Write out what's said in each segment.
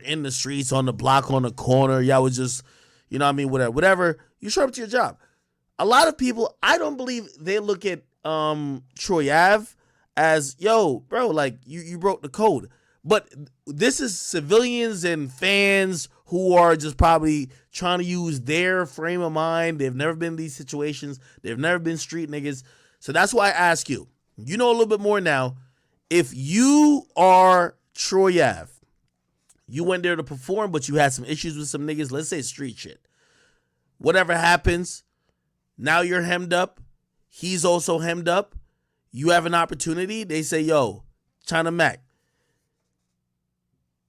in the streets, on the block, on the corner. Y'all was just, you know what I mean, whatever. You show up to your job. A lot of people, I don't believe they look at Troy Ave as, yo, bro, like you broke the code. But this is civilians and fans who are just probably trying to use their frame of mind. They've never been in these situations. They've never been street niggas. So that's why I ask you. You know a little bit more now. If you are Troy Ave, you went there to perform, but you had some issues with some niggas. Let's say street shit. Whatever happens, now you're hemmed up. He's also hemmed up. You have an opportunity. They say, yo, China Mac,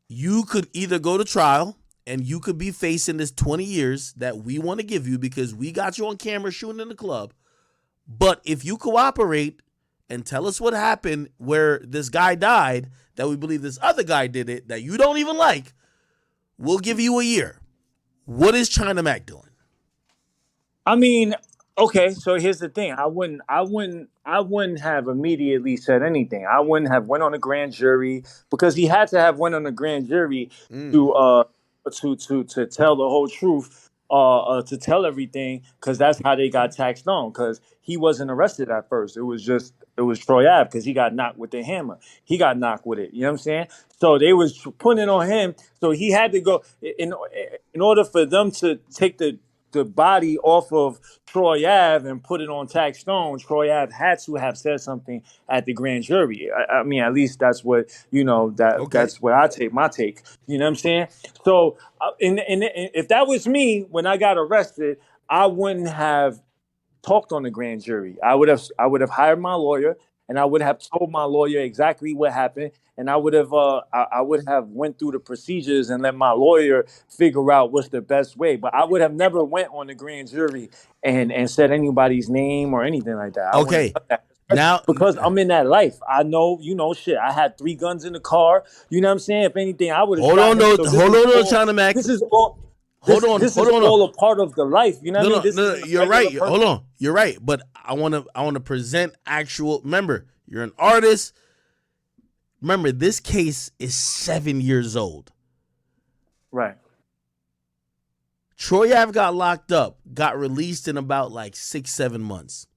you could either go to trial and you could be facing this 20 years that we want to give you because we got you on camera shooting in the club. But if you cooperate and tell us what happened where this guy died, that we believe this other guy did it, that you don't even like, we'll give you a year. What is China Mac doing? I mean, okay, so here's the thing. I wouldn't have immediately said anything. I wouldn't have went on a grand jury because he had to have went on a grand jury to tell the whole truth, to tell everything, because that's how they got Taxstone. Because he wasn't arrested at first. It was Troy Ave because he got knocked with the hammer. He got knocked with it. You know what I'm saying? So they was putting it on him. So he had to go in order for them to take the body off of Troy Ave and put it on Taxstone. Troy Ave had to have said something at the grand jury. I mean, at least that's what that's where I take my take. You know what I'm saying? So, if that was me when I got arrested, I wouldn't have talked on the grand jury. I would have hired my lawyer and I would have told my lawyer exactly what happened, and I would have went through the procedures and let my lawyer figure out what's the best way. But I would have never went on the grand jury and said anybody's name or anything like that. I wouldn't Okay. have done that. Now, Because I'm in that life. I know, shit. I had 3 guns in the car. You know what I'm saying? If anything, I would have hold shot on, him. no, So hold on, no, China Mac. this is all Hold on, this hold is on, all no. a part of the life. You know what I mean? This No, isn't a you're regular right. person. Hold on, you're right. But I want to present actual. Remember, you're an artist. Remember, this case is 7 years old. Right. Troy Ave got locked up, got released in about like 6-7 months.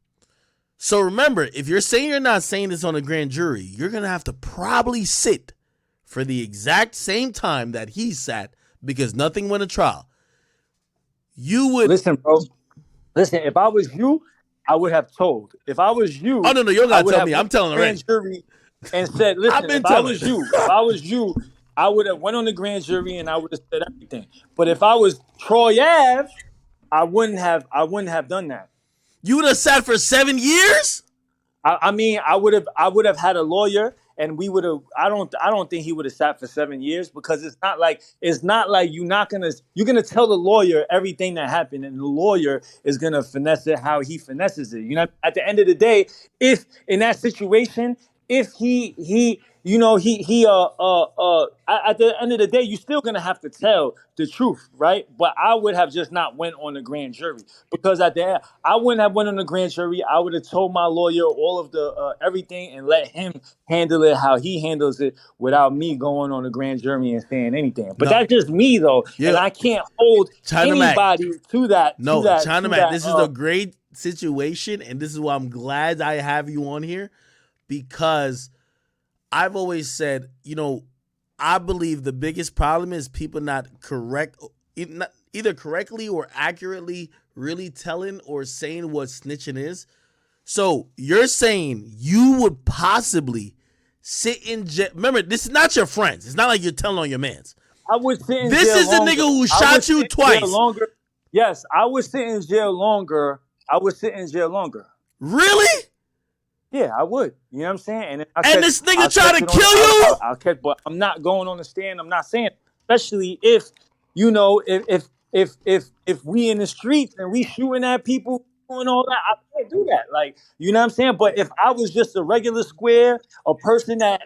So remember, if you're saying you're not saying this on a grand jury, you're gonna have to probably sit for the exact same time that he sat because nothing went to trial. You would. Listen, bro. Listen, if I was you, I would have told. If I was you, Oh no, you don't I gotta would tell have me. went I'm to telling the already. grand jury and said, I've listen, been if I telling. was you, I would have went on the grand jury and I would have said everything. But if I was Troy Ave, I wouldn't have done that. You would have sat for 7 years? I mean, I would have had a lawyer, and we would have. I don't think he would have sat for 7 years because it's not like you're gonna tell the lawyer everything that happened, and the lawyer is gonna finesse it how he finesses it. At the end of the day, if in that situation, if at the end of the day, you're still gonna have to tell the truth, right? But I would have just not went on the grand jury because at the end, I wouldn't have went on the grand jury. I would have told my lawyer all of the everything and let him handle it how he handles it without me going on the grand jury and saying anything. But No. that's just me though, and Yeah. I can't hold China Mac. anybody to that. No, China Mac. This is a great situation, and this is why I'm glad I have you on here because I've always said, I believe the biggest problem is people not either correctly or accurately really telling or saying what snitching is. So you're saying you would possibly sit in jail. Remember, this is not your friends. It's not like you're telling on your mans. I would sit in This jail is the longer. nigga who I shot would you sit in jail twice. longer. Yes, I would sit in jail longer. I would sit in jail longer. Really? Yeah, I would. You know what I'm saying? And this nigga tried to kill you? I'll catch, but I'm not going on the stand. I'm not saying, especially if if we in the streets and we shooting at people doing all that. I can't do that. Like, you know what I'm saying? But if I was just a regular square, a person that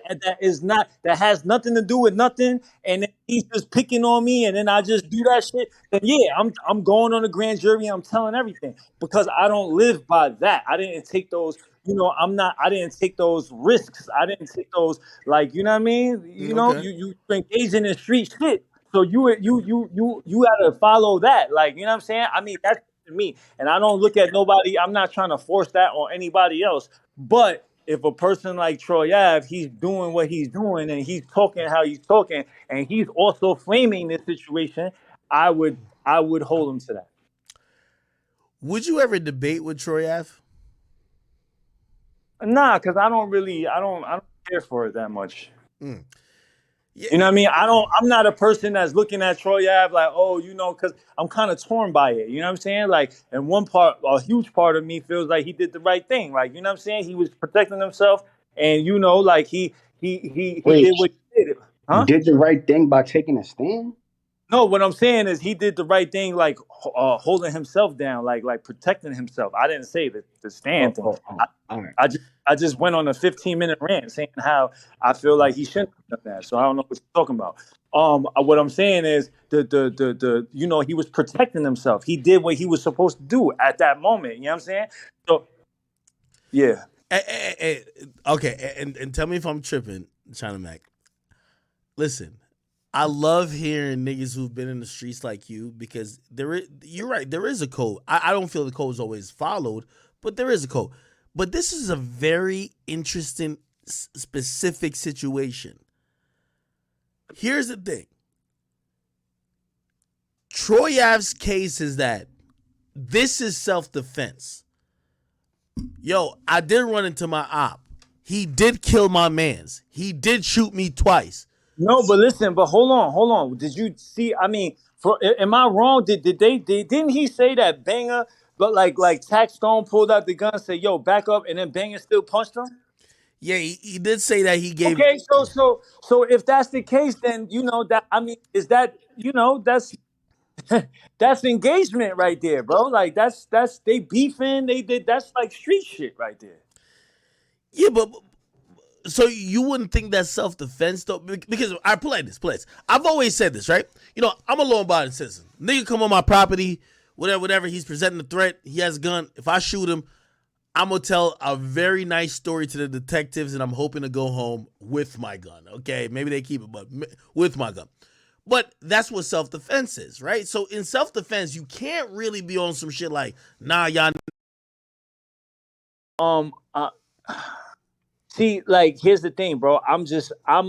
has nothing to do with nothing, and then he's just picking on me, and then I just do that shit, then yeah, I'm going on a grand jury. I'm telling everything because I don't live by that. I didn't take those. I didn't take those risks. I didn't take those, like, you know what I mean? Okay. You engaging in street shit. So you gotta follow that. Like, you know what I'm saying? I mean, that's to me. And I don't look at nobody, I'm not trying to force that on anybody else. But if a person like Troy Ave, he's doing what he's doing and he's talking how he's talking, and he's also flaming this situation, I would hold him to that. Would you ever debate with Troy Ave? Nah, because I don't care for it that much. Mm. Yeah, You know what I mean? I'm not a person that's looking at Troy Ave like, oh, because I'm kind of torn by it. You know what I'm saying? Like, and one part, a huge part of me feels like he did the right thing. Like, you know what I'm saying? He was protecting himself, and like he Wait, did what he did. he Huh? did the right thing by taking a stand? No, what I'm saying is he did the right thing, like holding himself down, like protecting himself. I didn't say the stand Oh, thing. oh, oh. All right. I just went on a 15-minute rant saying how I feel like he shouldn't have done that. So I don't know what you're talking about. What I'm saying is he was protecting himself. He did what he was supposed to do at that moment. You know what I'm saying? So yeah. Okay, and tell me if I'm tripping, China Mac. Listen, I love hearing niggas who've been in the streets like you because you're right, there is a code. I don't feel the code is always followed, but there is a code. But this is a very interesting, specific situation. Here's the thing. Troy Ave's case is that this is self-defense. Yo, I did run into my op. He did kill my mans. He did shoot me twice. No, but listen, but hold on. Did you see? I mean, am I wrong? Didn't he say that Banger, but like Taxstone pulled out the gun and said, "Yo, back up," and then Banger still punched him? Yeah, he did say that he gave. Okay, so if that's the case, then that, I mean, is that that's engagement right there, bro. Like that's they beefing. They did that's like street shit right there. Yeah, but so you wouldn't think that's self-defense though? Because I play this. I've always said this, right? I'm a law-abiding citizen. Nigga come on my property, whatever. He's presenting a threat. He has a gun. If I shoot him, I'm gonna tell a very nice story to the detectives, and I'm hoping to go home with my gun. Okay, maybe they keep it, but with my gun. But that's what self-defense is, right? So in self-defense, you can't really be on some shit like, nah, y'all. Um, uh, See, like, here's the thing, bro. I'm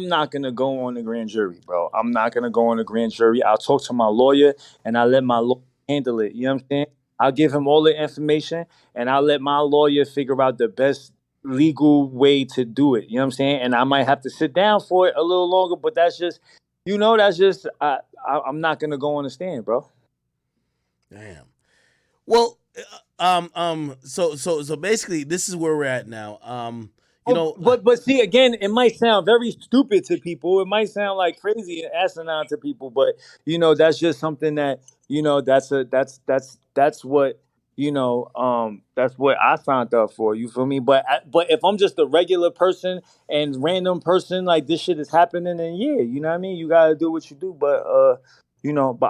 not gonna go on the grand jury, bro. I'm not gonna go on the grand jury. I'll talk to my lawyer and I'll let my lawyer handle it. You know what I'm saying? I'll give him all the information and I'll let my lawyer figure out the best legal way to do it. You know what I'm saying? And I might have to sit down for it a little longer, but I'm not gonna go on the stand, bro. Damn. Well, so basically, this is where we're at now. But see, again, it might sound very stupid to people. It might sound like crazy and asinine to people, but that's just something that that's what that's what I signed up for. You feel me? But if I'm just a regular person and random person, like this shit is happening, then yeah, you know what I mean. You gotta do what you do, but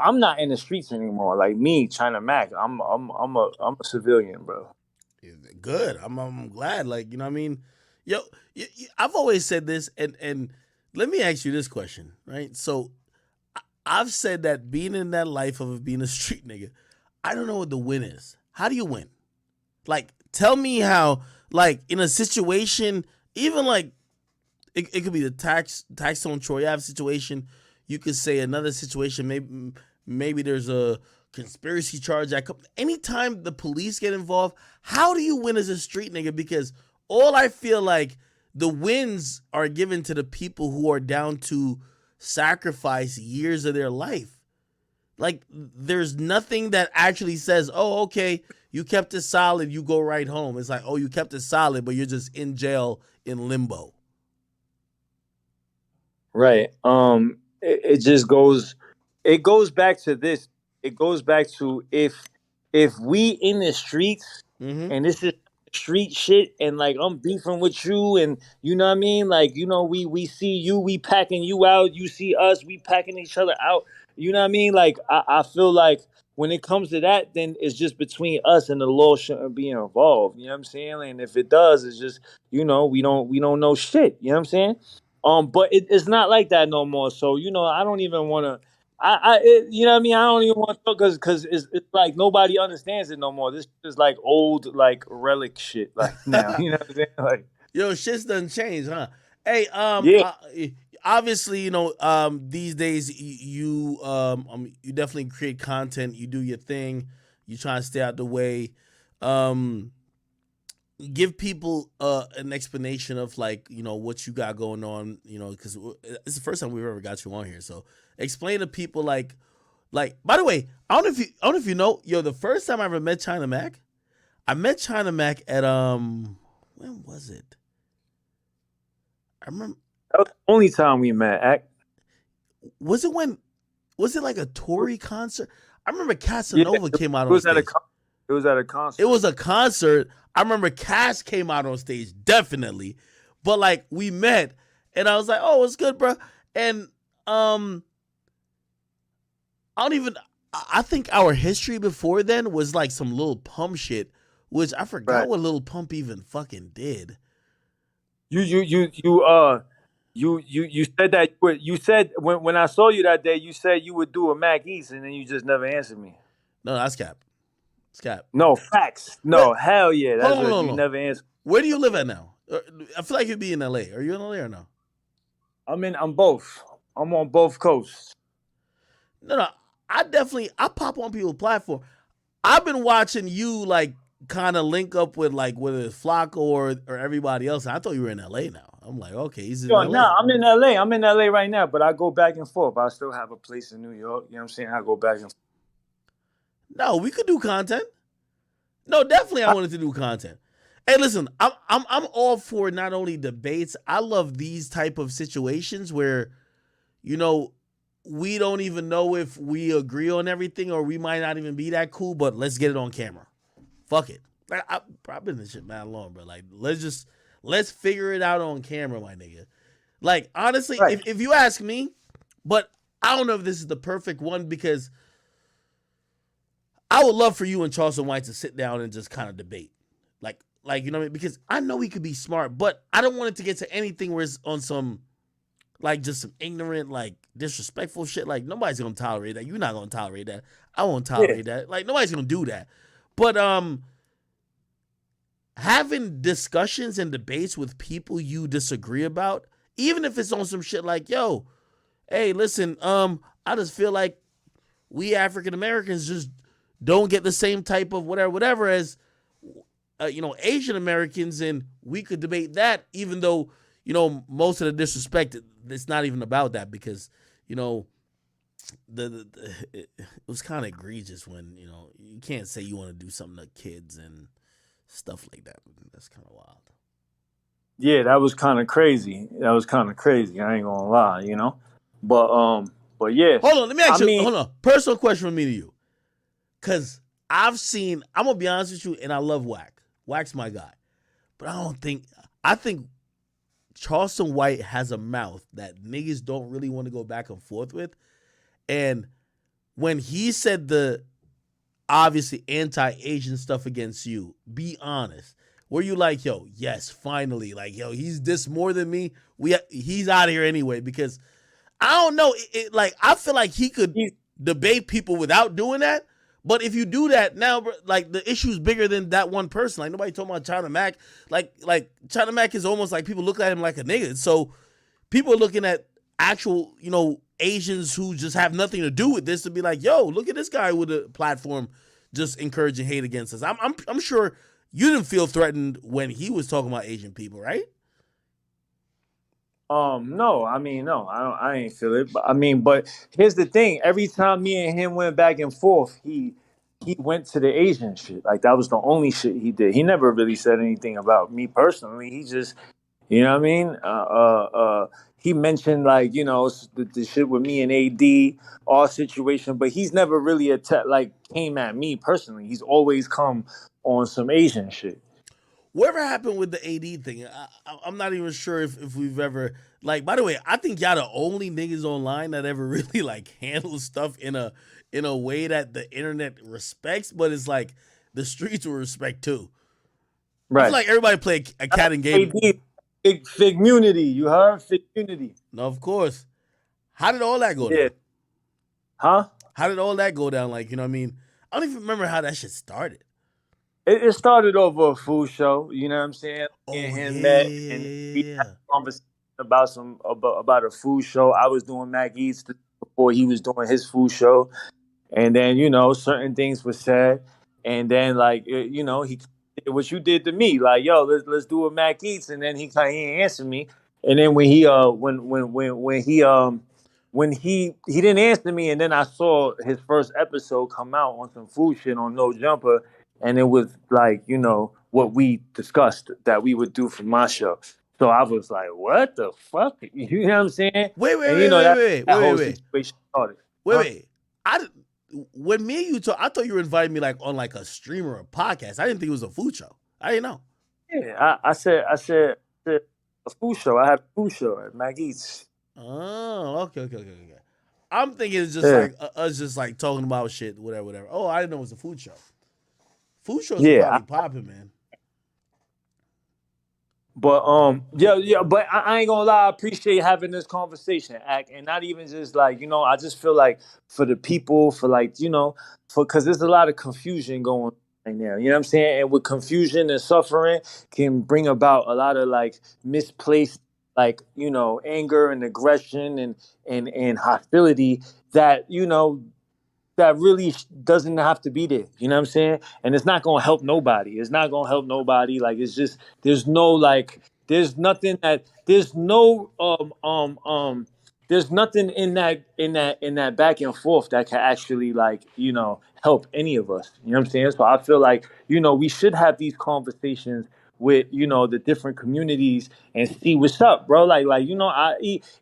I'm not in the streets anymore. Like me, China Mac, I'm a civilian, bro. Good. I'm glad. Like, you know what I mean? Yo, I've always said this, and let me ask you this question, right? So I've said that being in that life of being a street nigga, I don't know what the win is. How do you win? Like, tell me how, like, in a situation, even like, it could be the Taxstone Troy Ave situation. You could say another situation, maybe there's a conspiracy charge that anytime the police get involved, how do you win as a street nigga? Because all I feel like the wins are given to the people who are down to sacrifice years of their life. Like, there's nothing that actually says, oh, okay, you kept it solid, you go right home. It's like, oh, you kept it solid, but you're just in jail in limbo. Right. It just goes back to this. It goes back to if we in the streets Mm-hmm. and this is street shit and like I'm beefing with you and you know what I mean? Like, we see you, we packing you out, you see us, we packing each other out. You know what I mean? Like I feel like when it comes to that, then it's just between us and the law shouldn't be involved. You know what I'm saying? And if it does, it's just, we don't know shit. You know what I'm saying? But it's not like that no more. So I don't even want to. you know what I mean? I don't even want to talk because it's like nobody understands it no more. This is like old, like relic shit. Like now, you know what I'm saying? Like, Yo, shit's done changed, huh? Hey, yeah, obviously, these days you definitely create content. You do your thing. You try to stay out the way. Um, give people an explanation of like what you got going on. Because it's the first time we've ever got you on here. So explain to people like. By the way, I don't know if you know. Yo, the first time I ever met China Mac, I met China Mac at when was it? I remember. that was the only time we met. Was it like a Tory concert? I remember Yeah, Casanova came out it on was at a stage. it was at a concert. It was a concert. I remember Cass came out on stage, definitely. But like we met and I was like, "Oh, it's good, bro." And I think our history before then was like some Lil Pump shit, which I forgot Right. what Lil Pump even fucking did. You said that you said when I saw you that day, you said you would do a Mac East, and then you just never answered me. No, that's cap. It's cap. No facts. Where No, hell yeah. hold That's on, hold what on, you hold on. never answered. Where do you live at now? I feel like you'd be in LA. Are you in LA or no? I'm both. I'm on both coasts. No. I pop on people's platform. I've been watching you like kind of link up with like whether it's Flocko or everybody else. I thought you were in LA now. I'm like, okay, he's in Yo, LA. nah, I'm in LA. I'm in LA right now, but I go back and forth. I still have a place in New York. You know what I'm saying? I go back and No, we could do content. No, definitely I forth. wanted to do content. Hey, listen, I'm all for not only debates. I love these type of situations where, you know, we don't even know if we agree on everything or we might not even be that cool, but let's get it on camera. Fuck it. I've been in this shit mad long, bro. Like, let's figure it out on camera, my nigga. Like, honestly, Right. if you ask me, but I don't know if this is the perfect one because I would love for you and Charleston White to sit down and just kind of debate. Like you know what I mean? Because I know we could be smart, but I don't want it to get to anything where it's on some like just some ignorant, like disrespectful shit. Like nobody's gonna tolerate that. You're not gonna tolerate that. I won't Yeah. tolerate that. Like nobody's gonna do that. But having discussions and debates with people you disagree about, even if it's on some shit like, yo, hey, listen, I just feel like we African Americans just don't get the same type of whatever as Asian Americans, and we could debate that, even though most of the disrespect, it's not even about that because it was kind of egregious when you can't say you want to do something to kids and stuff like that. That's kind of wild. Yeah, that was kind of crazy. That was kind of crazy. I ain't gonna lie, you know. But yeah. Hold on, let me I ask you. mean, Hold on, personal question from me to you, because I've seen. I'm gonna be honest with you, and I love Wack. Wack's my guy, but I think Charleston White has a mouth that niggas don't really want to go back and forth with, and when he said the obviously anti-Asian stuff against you, be honest. Were you like, yo, yes, finally, like, yo, he's this more than me. He's out of here anyway because I don't know. Like, I feel like he could he's debate people without doing that. But if you do that now, like the issue's bigger than that one person. Like nobody talking about China Mac. Like China Mac is almost like people look at him like a nigga. So people are looking at actual, Asians who just have nothing to do with this to be like, yo, look at this guy with a platform just encouraging hate against us. I'm sure you didn't feel threatened when he was talking about Asian people, right? no, I mean, no, I ain't feel it. But here's the thing. Every time me and him went back and forth, he went to the Asian shit. Like that was the only shit he did. He never really said anything about me personally. He just, you know what I mean? He mentioned like the shit with me and AD, our situation, but he's never really came at me personally. He's always come on some Asian shit. Whatever happened with the AD thing, I'm not even sure if we've ever like. By the way, I think y'all the only niggas online that ever really like handle stuff in a way that the internet respects, but it's like the streets will respect too. I feel Right. like everybody play a cat and game. AD, fig community, you heard? Fig community. No, of course. How did all that go Yeah. down? Huh? How did all that go down? Like, you know what I mean? I don't even remember how that shit started. It started over a food show. You know what I'm saying? Me Oh and yeah, him yeah, met, yeah, and yeah, we yeah, had yeah. a conversation about a food show. I was doing Mac Eats before he was doing his food show. And then certain things were said, and then like he did what you did to me, like yo, let's do a Mac Eats, and then he ain't answer me, and then when he when he didn't answer me, and then I saw his first episode come out on some food shit on No Jumper, and it was like what we discussed that we would do for my show. So I was like, what the fuck, you know what I'm saying? Wait, wait, And wait, wait, that wait, that wait, wait, whole wait, situation started, wait, huh? wait. I didn't- when me and you talk, I thought you were inviting me like on like a stream or a podcast. I didn't think it was a food show. I didn't know. Yeah, I said a food show. I had a food show at Maggie's. Oh, okay, okay, okay, okay. I'm thinking it's just Yeah, like us just like talking about shit, whatever, whatever. Oh, I didn't know it was a food show. Food shows are yeah. probably popping, man. But yeah. But I ain't gonna lie. I appreciate having this conversation, and not even just like I just feel like for the people, for like for because there's a lot of confusion going on right now. You know what I'm saying? And with confusion and suffering can bring about a lot of like misplaced like anger and aggression and hostility that that really doesn't have to be there. You know what I'm saying? And it's not gonna help nobody. It's not gonna help nobody. Like it's just there's nothing that there's nothing in that back and forth that can actually like help any of us. You know what I'm saying? So I feel like we should have these conversations with the different communities and see what's up, bro. Like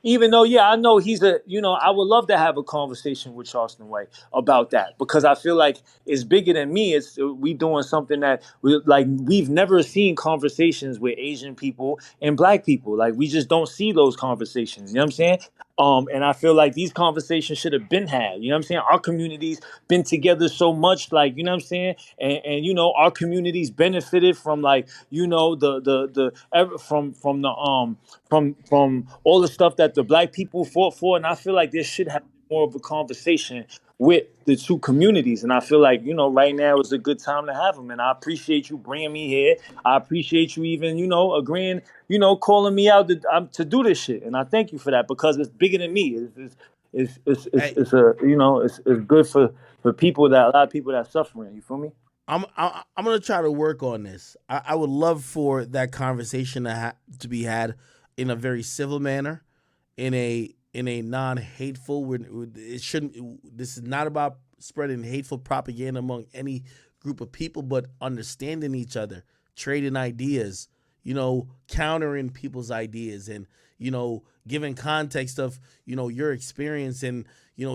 even though I know he's a I would love to have a conversation with Charleston White about that because I feel like it's bigger than me. It's we doing something that we've never seen conversations with Asian people and black people. Like we just don't see those conversations. You know what I'm saying? And I feel like these conversations should have been had. You know what I'm saying? Our communities been together so much, like what I'm saying, and our communities benefited from like from the from all the stuff that the black people fought for, and I feel like there should have more of a conversation with the two communities, and I feel like right now is a good time to have them, and I appreciate you bringing me here. I appreciate you even agreeing, calling me out to do this shit, and I thank you for that because it's bigger than me. Hey, It's good for people that a lot of people that are suffering. You feel me? I'm gonna try to work on this. I would love for that conversation to be had in a very civil manner, in a non-hateful. It shouldn't. This is not about spreading hateful propaganda among any group of people, but understanding each other, trading ideas, countering people's ideas, and giving context of your experience and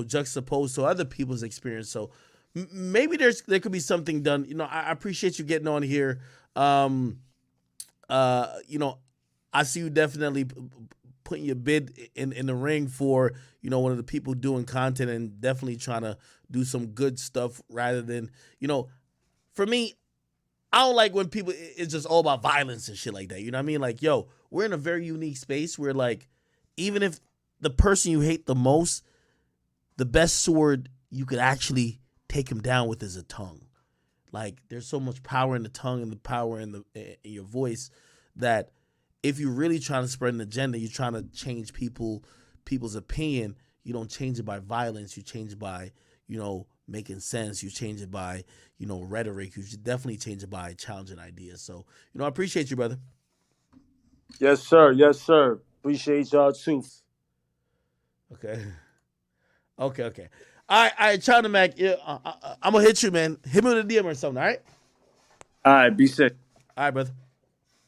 juxtaposed to other people's experience. So maybe there could be something done. I appreciate you getting on here. Um, I see you definitely putting your bid in the ring for one of the people doing content and definitely trying to do some good stuff rather than for me. I don't like when people it's just all about violence and shit like that. You know what I mean? Like, yo, we're in a very unique space where like even if the person you hate the most, the best sword you could actually take him down with is a tongue. Like there's so much power in the tongue and the power in your voice that if you're really trying to spread an agenda, you're trying to change people's opinion. You don't change it by violence. You change it by making sense. You change it by rhetoric. You should definitely change it by challenging ideas. So I appreciate you, brother. Yes, sir. Yes, sir. Appreciate y'all too. Okay. Okay. Okay. All right. China Mac. Yeah, I'm gonna hit you, man. Hit me with a DM or something. All right. All right, be safe. All right, brother.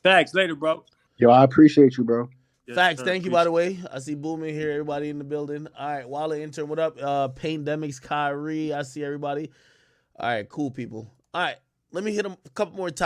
Thanks. Later, bro. Yo, I appreciate you, bro. Yes, Facts. sir. Thank you, by Appreciate. the way. I see Boom in here. Everybody in the building. All right. Wale intern. What up? Pandemics, Kyrie. I see everybody. All right. Cool, people. All right. Let me hit a couple more topics.